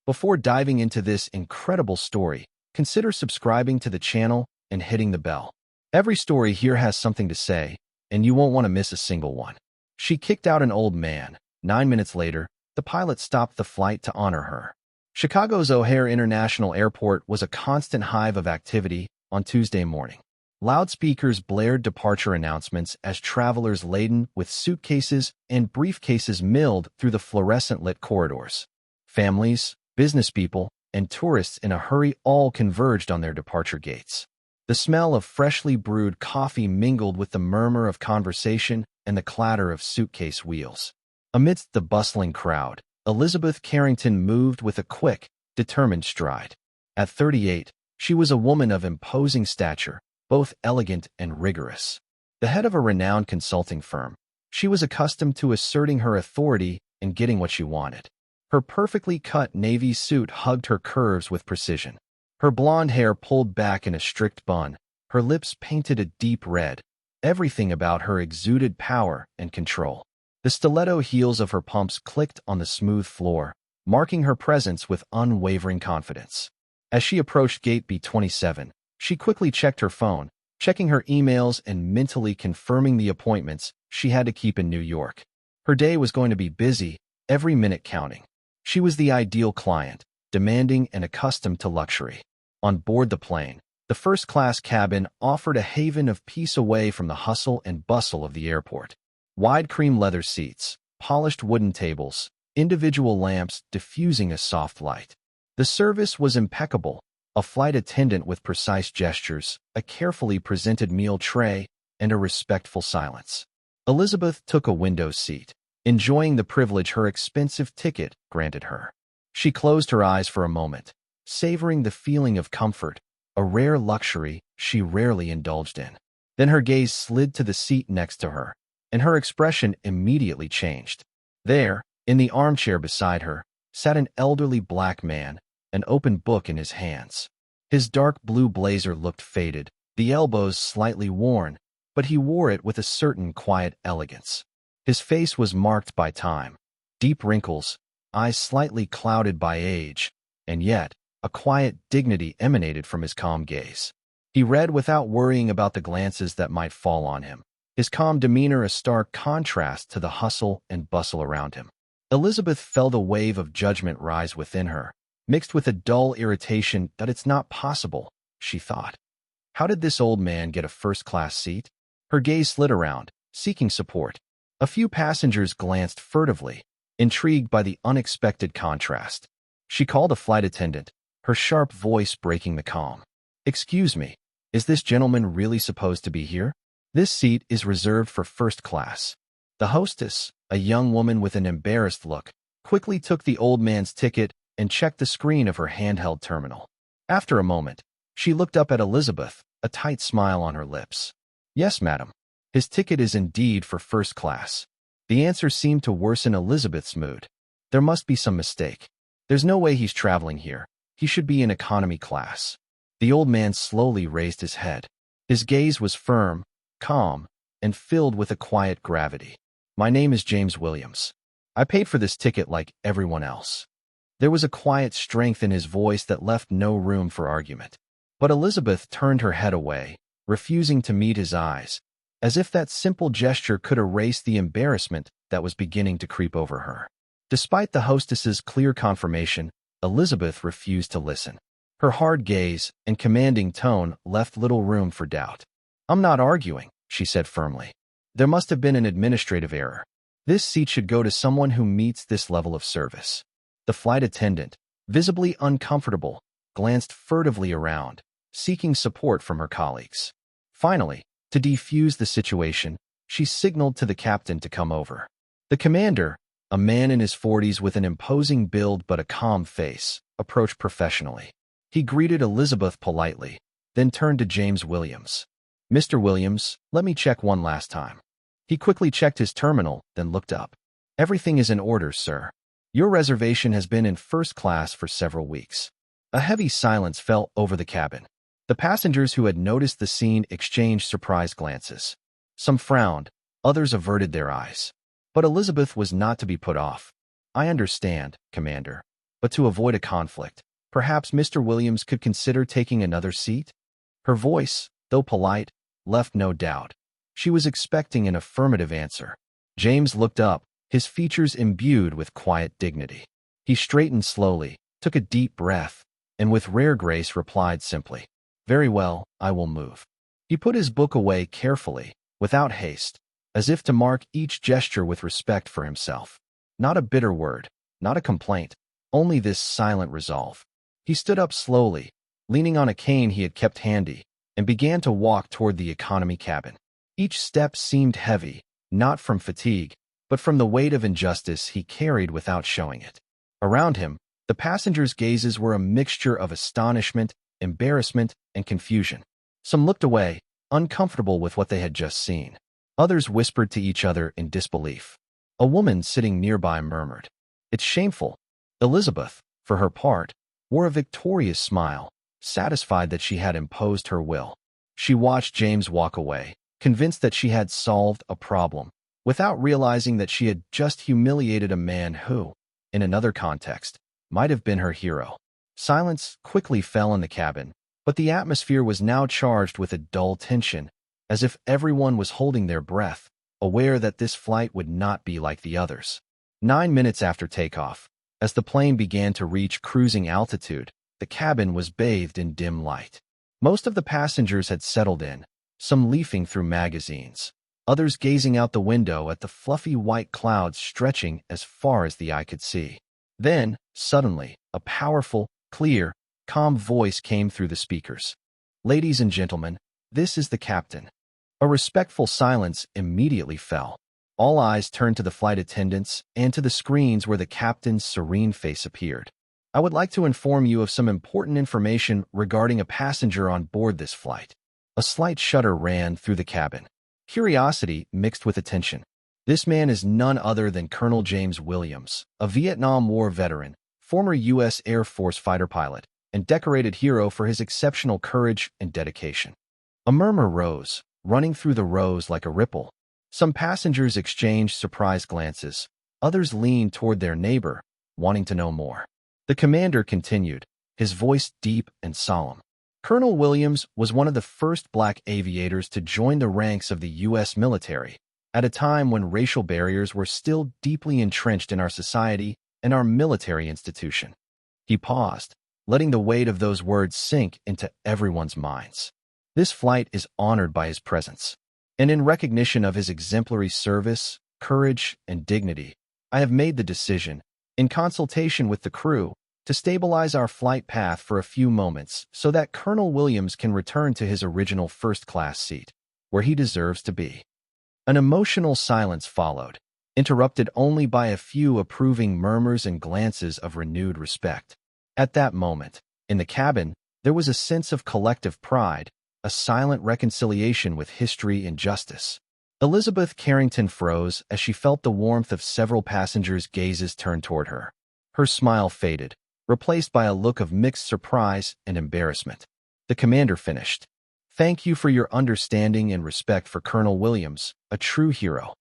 Before diving into this incredible story, consider subscribing to the channel and hitting the bell. Every story here has something to say, and you won't want to miss a single one. She kicked out an old man. 9 minutes later, the pilot stopped the flight to honor her. Chicago's O'Hare International Airport was a constant hive of activity on Tuesday morning. Loudspeakers blared departure announcements as travelers laden with suitcases and briefcases milled through the fluorescent-lit corridors. Families, business people, and tourists in a hurry all converged on their departure gates. The smell of freshly brewed coffee mingled with the murmur of conversation and the clatter of suitcase wheels. Amidst the bustling crowd, Elizabeth Carrington moved with a quick, determined stride. At 38, she was a woman of imposing stature, both elegant and rigorous. The head of a renowned consulting firm, she was accustomed to asserting her authority and getting what she wanted. Her perfectly cut navy suit hugged her curves with precision. Her blonde hair pulled back in a strict bun, her lips painted a deep red. Everything about her exuded power and control. The stiletto heels of her pumps clicked on the smooth floor, marking her presence with unwavering confidence. As she approached gate B27, she quickly checked her phone, checking her emails and mentally confirming the appointments she had to keep in New York. Her day was going to be busy, every minute counting. She was the ideal client, demanding and accustomed to luxury. On board the plane, the first-class cabin offered a haven of peace away from the hustle and bustle of the airport. Wide cream leather seats, polished wooden tables, individual lamps diffusing a soft light. The service was impeccable. A flight attendant with precise gestures, a carefully presented meal tray, and a respectful silence. Elizabeth took a window seat, enjoying the privilege her expensive ticket granted her. She closed her eyes for a moment, savoring the feeling of comfort, a rare luxury she rarely indulged in. Then her gaze slid to the seat next to her, and her expression immediately changed. There, in the armchair beside her, sat an elderly black man, an open book in his hands. His dark blue blazer looked faded, the elbows slightly worn, but he wore it with a certain quiet elegance. His face was marked by time, deep wrinkles, eyes slightly clouded by age, and yet a quiet dignity emanated from his calm gaze. He read without worrying about the glances that might fall on him, his calm demeanor a stark contrast to the hustle and bustle around him. Elizabeth felt a wave of judgment rise within her, mixed with a dull irritation that it's not possible, she thought. How did this old man get a first-class seat? Her gaze slid around, seeking support. A few passengers glanced furtively, intrigued by the unexpected contrast. She called a flight attendant, her sharp voice breaking the calm. "Excuse me, is this gentleman really supposed to be here? This seat is reserved for first class." The hostess, a young woman with an embarrassed look, quickly took the old man's ticket and checked the screen of her handheld terminal. After a moment, she looked up at Elizabeth, a tight smile on her lips. "Yes, madam. His ticket is indeed for first class." The answer seemed to worsen Elizabeth's mood. There must be some mistake. There's no way he's traveling here. He should be in economy class. The old man slowly raised his head. His gaze was firm, calm, and filled with a quiet gravity. "My name is James Williams. I paid for this ticket like everyone else." There was a quiet strength in his voice that left no room for argument. But Elizabeth turned her head away, refusing to meet his eyes, as if that simple gesture could erase the embarrassment that was beginning to creep over her. Despite the hostess's clear confirmation, Elizabeth refused to listen. Her hard gaze and commanding tone left little room for doubt. "I'm not arguing," she said firmly. "There must have been an administrative error. This seat should go to someone who meets this level of service." The flight attendant, visibly uncomfortable, glanced furtively around, seeking support from her colleagues. Finally, to defuse the situation, she signaled to the captain to come over. The commander, a man in his 40s with an imposing build but a calm face, approached professionally. He greeted Elizabeth politely, then turned to James Williams. "Mr. Williams, let me check one last time." He quickly checked his terminal, then looked up. "Everything is in order, sir. Your reservation has been in first class for several weeks." A heavy silence fell over the cabin. The passengers who had noticed the scene exchanged surprised glances. Some frowned, others averted their eyes. But Elizabeth was not to be put off. "I understand, Commander. but to avoid a conflict, perhaps Mr. Williams could consider taking another seat? Her voice, though polite, left no doubt. She was expecting an affirmative answer. James looked up, his features imbued with quiet dignity. He straightened slowly, took a deep breath, and with rare grace replied simply, "Very well, I will move." He put his book away carefully, without haste, as if to mark each gesture with respect for himself. Not a bitter word, not a complaint, only this silent resolve. He stood up slowly, leaning on a cane he had kept handy, and began to walk toward the economy cabin. Each step seemed heavy, not from fatigue, but from the weight of injustice he carried without showing it. Around him, the passengers' gazes were a mixture of astonishment, embarrassment, and confusion. Some looked away, uncomfortable with what they had just seen. Others whispered to each other in disbelief. A woman sitting nearby murmured, "It's shameful." Elizabeth, for her part, wore a victorious smile, satisfied that she had imposed her will. She watched James walk away, convinced that she had solved a problem, without realizing that she had just humiliated a man who, in another context, might have been her hero. Silence quickly fell in the cabin, but the atmosphere was now charged with a dull tension, as if everyone was holding their breath, aware that this flight would not be like the others. 9 minutes after takeoff, as the plane began to reach cruising altitude, the cabin was bathed in dim light. Most of the passengers had settled in, some leafing through magazines, others gazing out the window at the fluffy white clouds stretching as far as the eye could see. Then, suddenly, a powerful, clear, calm voice came through the speakers. "Ladies and gentlemen, this is the captain." A respectful silence immediately fell. All eyes turned to the flight attendants and to the screens where the captain's serene face appeared. "I would like to inform you of some important information regarding a passenger on board this flight." A slight shudder ran through the cabin. Curiosity mixed with attention. This man is none other than Colonel James Williams, a Vietnam War veteran, former U.S. Air Force fighter pilot, and decorated hero for his exceptional courage and dedication. A murmur rose, running through the rows like a ripple. Some passengers exchanged surprised glances. Others leaned toward their neighbor, wanting to know more. The commander continued, his voice deep and solemn. Colonel Williams was one of the first black aviators to join the ranks of the U.S. military, at a time when racial barriers were still deeply entrenched in our society and our military institution. He paused, letting the weight of those words sink into everyone's minds. This flight is honored by his presence, and in recognition of his exemplary service, courage, and dignity, I have made the decision, in consultation with the crew, to stabilize our flight path for a few moments so that Colonel Williams can return to his original first-class seat, where he deserves to be. An emotional silence followed, interrupted only by a few approving murmurs and glances of renewed respect. At that moment, in the cabin, there was a sense of collective pride, a silent reconciliation with history and justice. Elizabeth Carrington froze as she felt the warmth of several passengers' gazes turn toward her. Her smile faded, replaced by a look of mixed surprise and embarrassment. The commander finished. "Thank you for your understanding and respect for Colonel Williams, a true hero."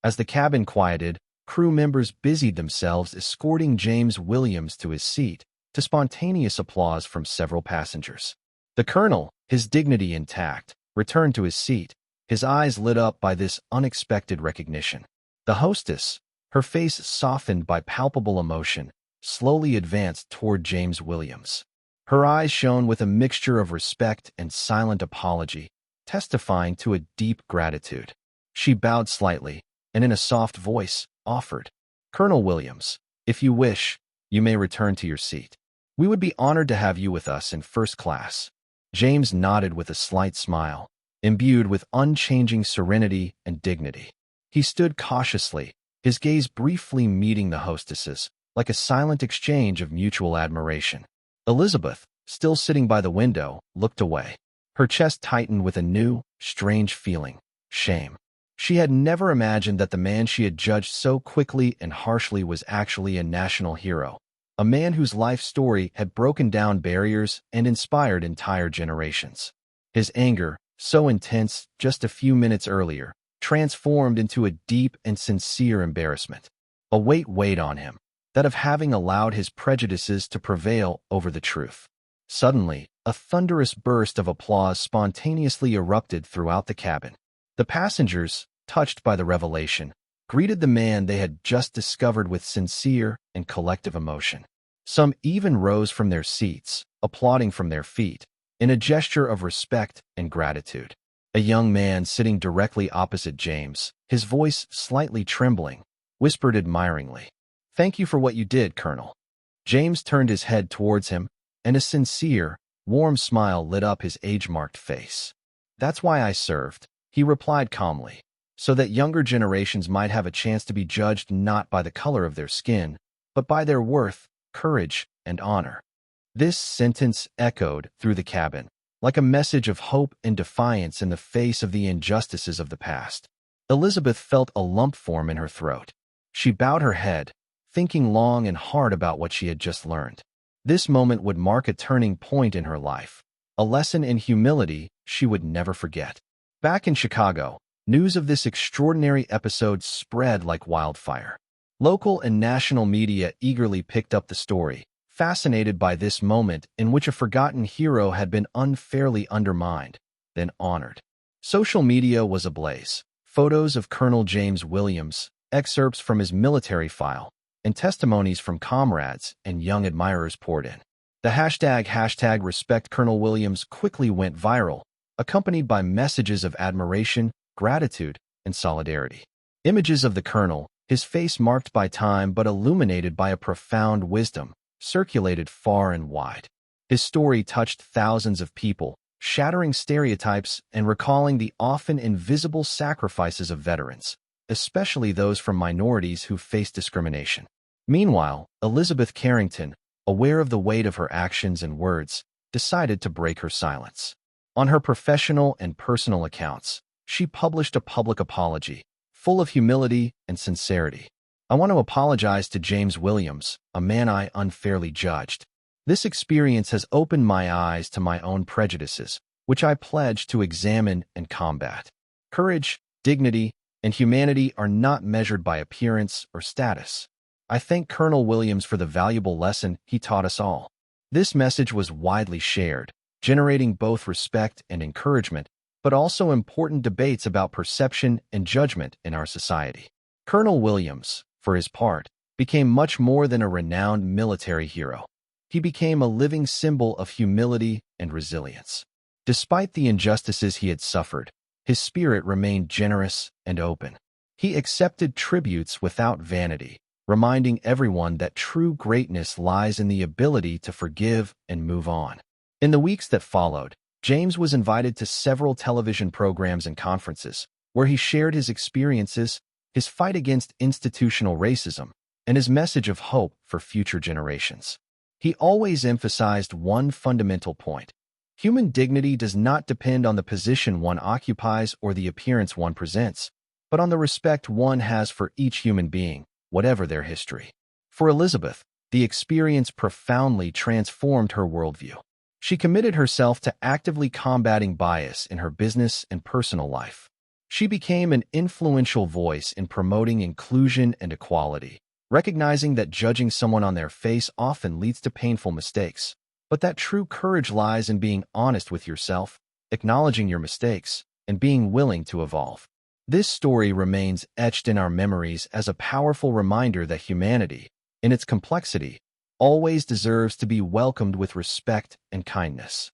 As the cabin quieted, crew members busied themselves escorting James Williams to his seat, to spontaneous applause from several passengers. The colonel, his dignity intact, returned to his seat, his eyes lit up by this unexpected recognition. The hostess, her face softened by palpable emotion, slowly advanced toward James Williams. Her eyes shone with a mixture of respect and silent apology, testifying to a deep gratitude. She bowed slightly, and in a soft voice, offered, "Colonel Williams, if you wish, you may return to your seat. We would be honored to have you with us in first class." James nodded with a slight smile, imbued with unchanging serenity and dignity. He stood cautiously, his gaze briefly meeting the hostess's, like a silent exchange of mutual admiration. Elizabeth, still sitting by the window, looked away. Her chest tightened with a new, strange feeling, shame. She had never imagined that the man she had judged so quickly and harshly was actually a national hero, a man whose life story had broken down barriers and inspired entire generations. His anger, so intense just a few minutes earlier, transformed into a deep and sincere embarrassment. A weight weighed on him, that of having allowed his prejudices to prevail over the truth. Suddenly, a thunderous burst of applause spontaneously erupted throughout the cabin. The passengers, touched by the revelation, greeted the man they had just discovered with sincere and collective emotion. Some even rose from their seats, applauding from their feet, in a gesture of respect and gratitude. A young man sitting directly opposite James, his voice slightly trembling, whispered admiringly, "Thank you for what you did, Colonel." James turned his head towards him, and a sincere, warm smile lit up his age-marked face. "That's why I served," he replied calmly, "so that younger generations might have a chance to be judged not by the color of their skin, but by their worth, courage, and honor." This sentence echoed through the cabin, like a message of hope and defiance in the face of the injustices of the past. Elizabeth felt a lump form in her throat. She bowed her head, thinking long and hard about what she had just learned. This moment would mark a turning point in her life, a lesson in humility she would never forget. Back in Chicago, news of this extraordinary episode spread like wildfire. Local and national media eagerly picked up the story, fascinated by this moment in which a forgotten hero had been unfairly undermined, then honored. Social media was ablaze. Photos of Colonel James Williams, excerpts from his military file, and testimonies from comrades and young admirers poured in. The hashtag Respect Colonel Williams quickly went viral, accompanied by messages of admiration, gratitude, and solidarity. Images of the colonel, his face marked by time but illuminated by a profound wisdom, circulated far and wide. His story touched thousands of people, shattering stereotypes and recalling the often invisible sacrifices of veterans, especially those from minorities who face discrimination. Meanwhile, Elizabeth Carrington, aware of the weight of her actions and words, decided to break her silence. On her professional and personal accounts, she published a public apology, full of humility and sincerity. "I want to apologize to James Williams, a man I unfairly judged. This experience has opened my eyes to my own prejudices, which I pledge to examine and combat. Courage, dignity, and humanity are not measured by appearance or status. I thank Colonel Williams for the valuable lesson he taught us all." This message was widely shared, generating both respect and encouragement, but also important debates about perception and judgment in our society. Colonel Williams, for his part, became much more than a renowned military hero. He became a living symbol of humility and resilience. Despite the injustices he had suffered, his spirit remained generous and open. He accepted tributes without vanity, reminding everyone that true greatness lies in the ability to forgive and move on. In the weeks that followed, James was invited to several television programs and conferences, where he shared his experiences, his fight against institutional racism, and his message of hope for future generations. He always emphasized one fundamental point: human dignity does not depend on the position one occupies or the appearance one presents, but on the respect one has for each human being, whatever their history. For Elizabeth, the experience profoundly transformed her worldview. She committed herself to actively combating bias in her business and personal life. She became an influential voice in promoting inclusion and equality, recognizing that judging someone on their face often leads to painful mistakes, but that true courage lies in being honest with yourself, acknowledging your mistakes, and being willing to evolve. This story remains etched in our memories as a powerful reminder that humanity, in its complexity, always deserves to be welcomed with respect and kindness.